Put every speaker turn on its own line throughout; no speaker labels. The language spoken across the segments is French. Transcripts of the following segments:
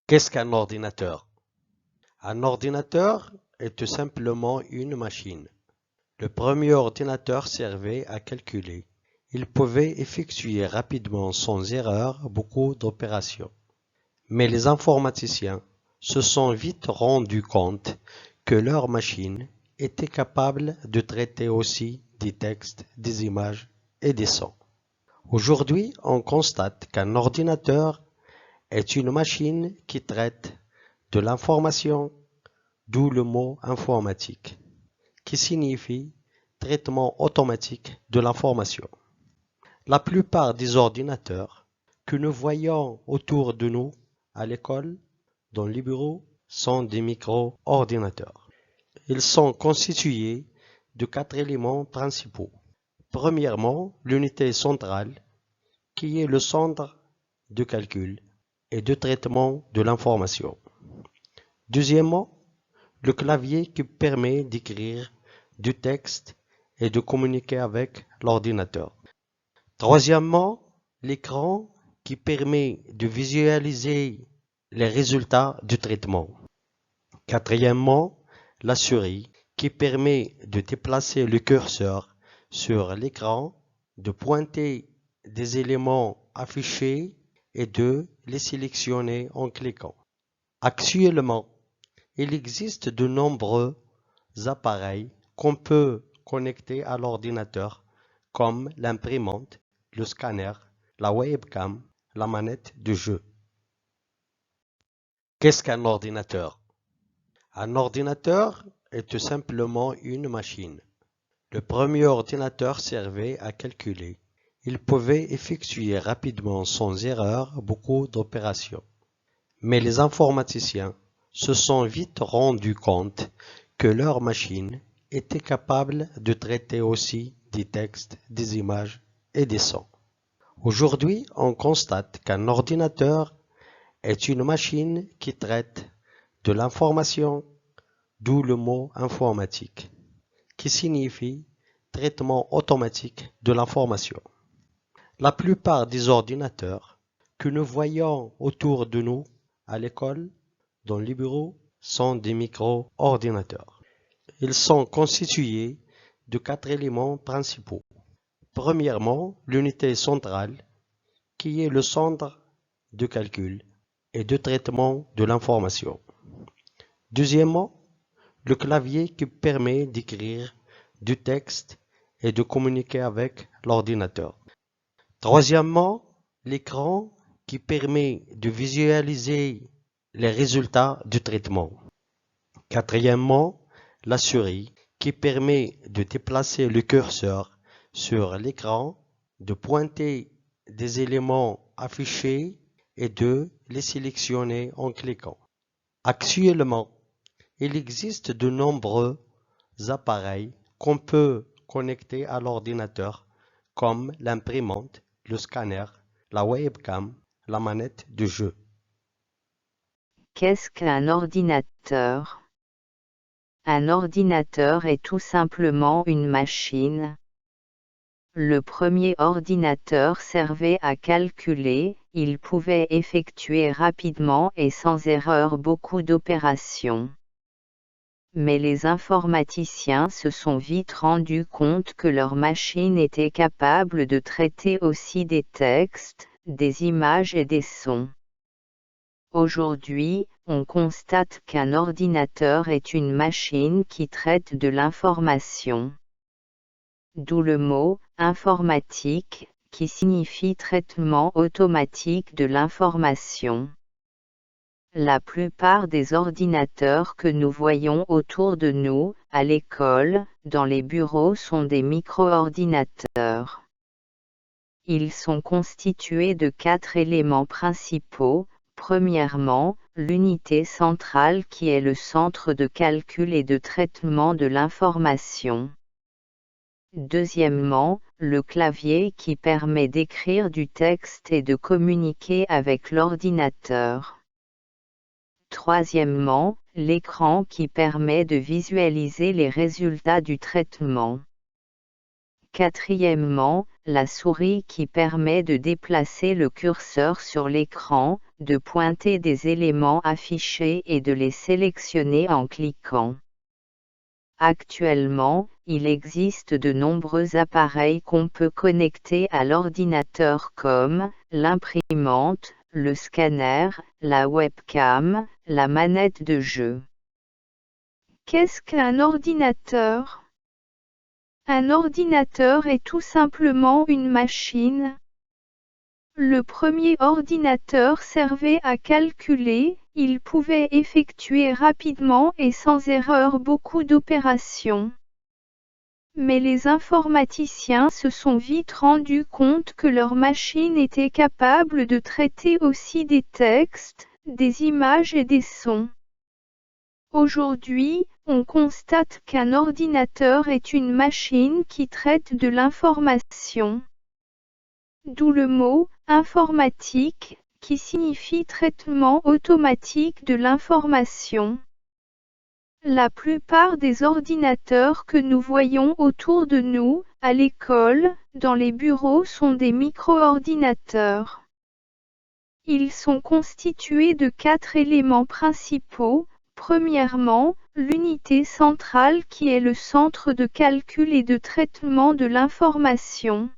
Qu'est-ce qu'un ordinateur? Un ordinateur est tout simplement une machine. Le premier ordinateur servait à calculer. Il pouvait effectuer rapidement sans erreur beaucoup d'opérations. Mais les informaticiens se sont vite rendus compte que leur machine était capable de traiter aussi des textes, des images et des sons. Aujourd'hui, on constate qu'un ordinateur est une machine qui traite de l'information, d'où le mot informatique, qui signifie traitement automatique de l'information. La plupart des ordinateurs que nous voyons autour de nous, à l'école, dans les bureaux, sont des micro-ordinateurs. Ils sont constitués de 4 éléments principaux. Premièrement, l'unité centrale, qui est le centre de calcul et de traitement de l'information. Deuxièmement, le clavier qui permet d'écrire du texte et de communiquer avec l'ordinateur. Troisièmement, l'écran qui permet de visualiser les résultats du traitement. Quatrièmement, la souris qui permet de déplacer le curseur sur l'écran, de pointer des éléments affichés et de les sélectionner en cliquant. Actuellement, il existe de nombreux appareils qu'on peut connecter à l'ordinateur, comme l'imprimante, le scanner, la webcam, la manette de jeu. Qu'est-ce qu'un ordinateur? Un ordinateur est tout simplement une machine. Le premier ordinateur servait à calculer. Il pouvait effectuer rapidement sans erreur beaucoup d'opérations. Mais les informaticiens se sont vite rendus compte que leur machine était capable de traiter aussi des textes, des images et des sons. Aujourd'hui, on constate qu'un ordinateur est une machine qui traite de l'information, d'où le mot informatique, qui signifie traitement automatique de l'information. La plupart des ordinateurs que nous voyons autour de nous, à l'école, dans les bureaux, sont des micro-ordinateurs. Ils sont constitués de 4 éléments principaux. Premièrement, l'unité centrale, qui est le centre de calcul et de traitement de l'information. Deuxièmement, le clavier qui permet d'écrire du texte et de communiquer avec l'ordinateur. Troisièmement, l'écran qui permet de visualiser les résultats du traitement. Quatrièmement, la souris qui permet de déplacer le curseur sur l'écran, de pointer des éléments affichés et de les sélectionner en cliquant. Actuellement, il existe de nombreux appareils qu'on peut connecter à l'ordinateur, comme l'imprimante, le scanner, la webcam, la manette de jeu.
Qu'est-ce qu'un ordinateur? Un ordinateur est tout simplement une machine. Le premier ordinateur servait à calculer, il pouvait effectuer rapidement et sans erreur beaucoup d'opérations. Mais les informaticiens se sont vite rendus compte que leur machine était capable de traiter aussi des textes, des images et des sons. Aujourd'hui, on constate qu'un ordinateur est une machine qui traite de l'information. D'où le mot « informatique » qui signifie traitement automatique de l'information. La plupart des ordinateurs que nous voyons autour de nous, à l'école, dans les bureaux sont des micro-ordinateurs. Ils sont constitués de 4 éléments principaux. Premièrement, l'unité centrale qui est le centre de calcul et de traitement de l'information. Deuxièmement, le clavier qui permet d'écrire du texte et de communiquer avec l'ordinateur. Troisièmement, l'écran qui permet de visualiser les résultats du traitement. Quatrièmement, la souris qui permet de déplacer le curseur sur l'écran, de pointer des éléments affichés et de les sélectionner en cliquant. Actuellement, il existe de nombreux appareils qu'on peut connecter à l'ordinateur comme l'imprimante, le scanner, la webcam, la manette de jeu. Qu'est-ce qu'un ordinateur ? Un ordinateur est tout simplement une machine. Le premier ordinateur servait à calculer, il pouvait effectuer rapidement et sans erreur beaucoup d'opérations. Mais les informaticiens se sont vite rendus compte que leur machine était capable de traiter aussi des textes, des images et des sons. Aujourd'hui, on constate qu'un ordinateur est une machine qui traite de l'information. D'où le mot « informatique » qui signifie traitement automatique de l'information. La plupart des ordinateurs que nous voyons autour de nous, à l'école, dans les bureaux sont des micro-ordinateurs. Ils sont constitués de 4 éléments principaux. Premièrement, l'unité centrale qui est le centre de calcul et de traitement de l'information.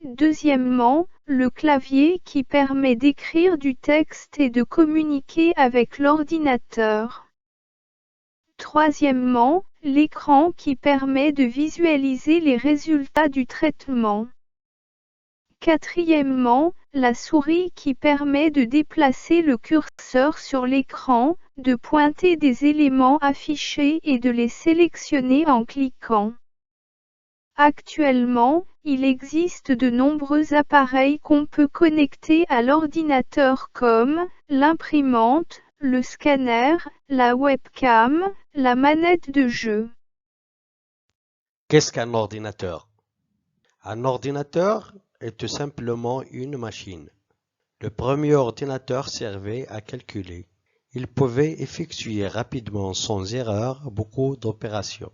Deuxièmement, le clavier qui permet d'écrire du texte et de communiquer avec l'ordinateur. Troisièmement, l'écran qui permet de visualiser les résultats du traitement. Quatrièmement, la souris qui permet de déplacer le curseur sur l'écran, de pointer des éléments affichés et de les sélectionner en cliquant. Actuellement, il existe de nombreux appareils qu'on peut connecter à l'ordinateur comme l'imprimante, le scanner, la webcam, la manette de jeu.
Qu'est-ce qu'un ordinateur? Un ordinateur est tout simplement une machine. Le premier ordinateur servait à calculer. Il pouvait effectuer rapidement sans erreur beaucoup d'opérations.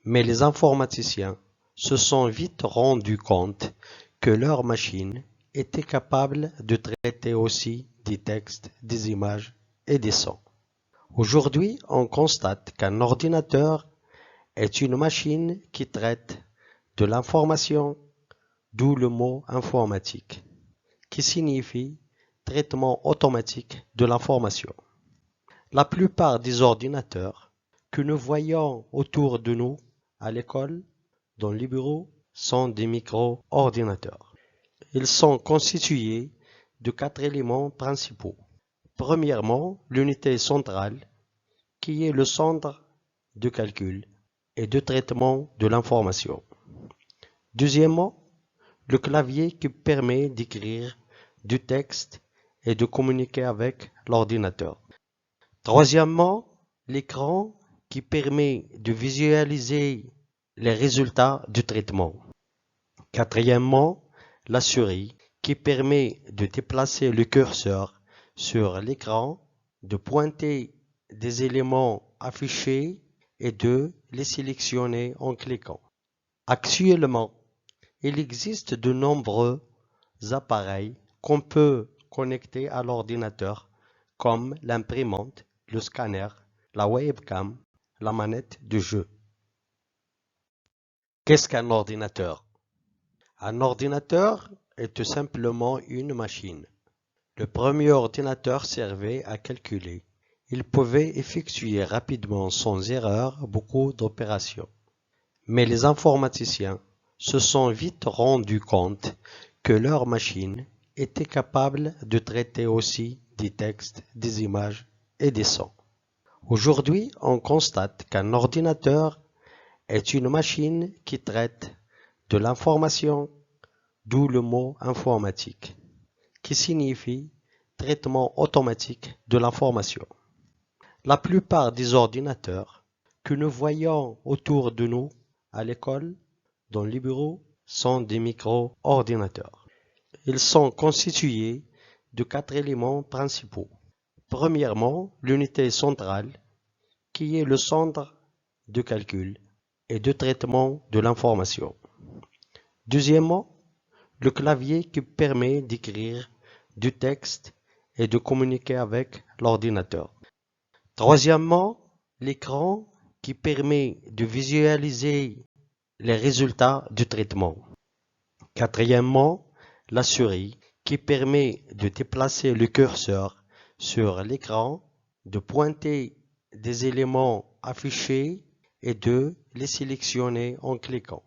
Mais les informaticiens se sont vite rendus compte que leur machine était capable de traiter aussi des textes, des images et des sons. Aujourd'hui, on constate qu'un ordinateur est une machine qui traite de l'information, d'où le mot informatique, qui signifie traitement automatique de l'information. La plupart des ordinateurs que nous voyons autour de nous, à l'école, dans les bureaux, sont des micro-ordinateurs. Ils sont constitués de 4 éléments principaux. Premièrement, l'unité centrale, qui est le centre de calcul et de traitement de l'information. Deuxièmement, le clavier qui permet d'écrire du texte et de communiquer avec l'ordinateur. Troisièmement, l'écran qui permet de visualiser les résultats du traitement. Quatrièmement, la souris qui permet de déplacer le curseur sur l'écran, de pointer des éléments affichés et de les sélectionner en cliquant. Actuellement, il existe de nombreux appareils qu'on peut connecter à l'ordinateur comme l'imprimante, le scanner, la webcam, la manette de jeu. Qu'est-ce qu'un ordinateur? Un ordinateur est tout simplement une machine. Le premier ordinateur servait à calculer. Il pouvait effectuer rapidement sans erreur beaucoup d'opérations. Mais les informaticiens se sont vite rendus compte que leur machine était capable de traiter aussi des textes, des images et des sons. Aujourd'hui, on constate qu'un ordinateur est une machine qui traite de l'information, d'où le mot informatique, qui signifie traitement automatique de l'information. La plupart des ordinateurs que nous voyons autour de nous, à l'école, dans les bureaux, sont des micro-ordinateurs. Ils sont constitués de 4 éléments principaux. Premièrement, l'unité centrale, qui est le centre de calcul et de traitement de l'information. Deuxièmement, le clavier qui permet d'écrire du texte et de communiquer avec l'ordinateur. Troisièmement, l'écran qui permet de visualiser les résultats du traitement. Quatrièmement, la souris qui permet de déplacer le curseur sur l'écran, de pointer des éléments affichés et de les sélectionner en cliquant.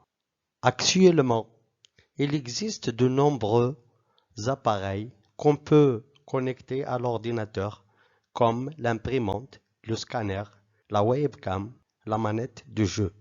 Actuellement, il existe de nombreux appareils qu'on peut connecter à l'ordinateur comme l'imprimante, le scanner, la webcam, la manette de jeu.